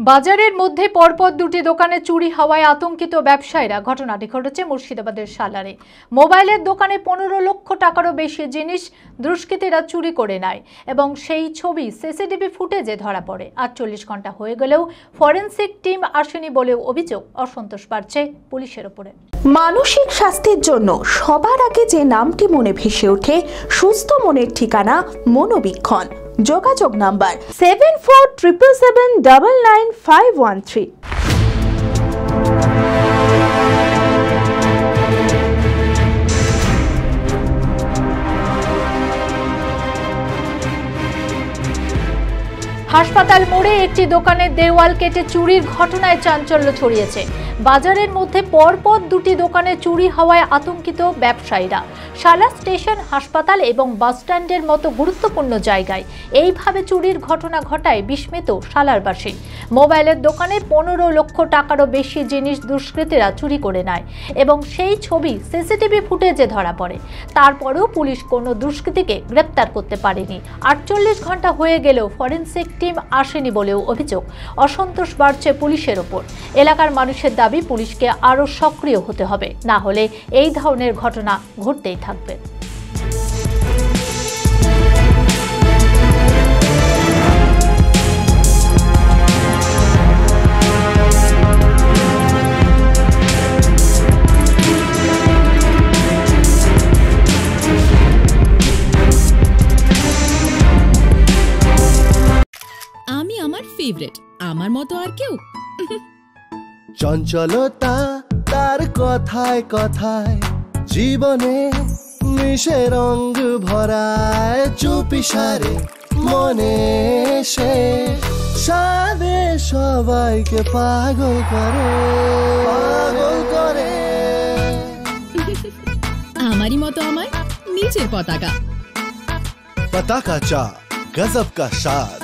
বাজারের মধ্যে পরপর দুটি দোকানে চুরি হওয়ায় আতঙ্কিত ব্যবসায়ীরা। ঘটনাটি ঘটেছে মুর্শিদাবাদের সালারে। মোবাইলের দোকানে 15 লক্ষ টাকারও বেশি জিনিস দুষ্কৃতীরা চুরি করে নেয় এবং সেই ছবি সিসিটিভি ফুটেজে ধরা পড়ে। 48 ঘন্টা হয়ে গেলেও ফরেনসিক টিম আসেনি বলেও অভিযোগ। অসন্তোষ বাড়ছে পুলিশের ওপরে। মানসিক স্বাস্থ্যের জন্য সবার আগে যে নামটি মনে ভেসে ওঠে, সুস্থ মনের ঠিকানা মনোবীক্ষণ। যোগাযোগ নাম্বার 7477799513। হাসপাতাল মোড়ে একটি দোকানের দেওয়াল কেটে চুরির ঘটনায় চাঞ্চল্য ছড়িয়েছে। বাজারের মধ্যে পরপর দুটি দোকানে চুরি হওয়ায় আতঙ্কিত ব্যবসায়ীরা। শালা স্টেশন, হাসপাতাল এবং বাসস্ট্যান্ডের মতো গুরুত্বপূর্ণ জায়গায় এইভাবে চুরির ঘটনা ঘটায় বিস্মিত শালারবাসী। মোবাইলের দোকানে 15 লক্ষ টাকারও বেশি জিনিস দুষ্কৃতীরা চুরি করে নেয় এবং সেই ছবি সিসিটিভি ফুটেজে ধরা পড়ে। তারপরেও পুলিশ কোনো দুষ্কৃতীকে গ্রেপ্তার করতে পারেনি। 48 ঘন্টা হয়ে গেলেও ফরেনসিক টিম আসেনি বলেও অভিযোগ। অসন্তোষ বাড়ছে পুলিশের ওপর। এলাকার মানুষের দাবি, পুলিশকে আরও সক্রিয় হতে হবে, না হলে এই ধরনের ঘটনা ঘটতেই থাকবে। আমি আমার ফেভারিট, আমার মতো আর কেউ। চঞ্চলতা তার কথায় কথায় জীবনে মিশে রঙ ভরায়, চুপি সারে মনে সে সাদে সবাইকে পাগল করে। আমারই মতো আমার নিচের পতাকা। পতাকা চা, গজব কা স্বাদ।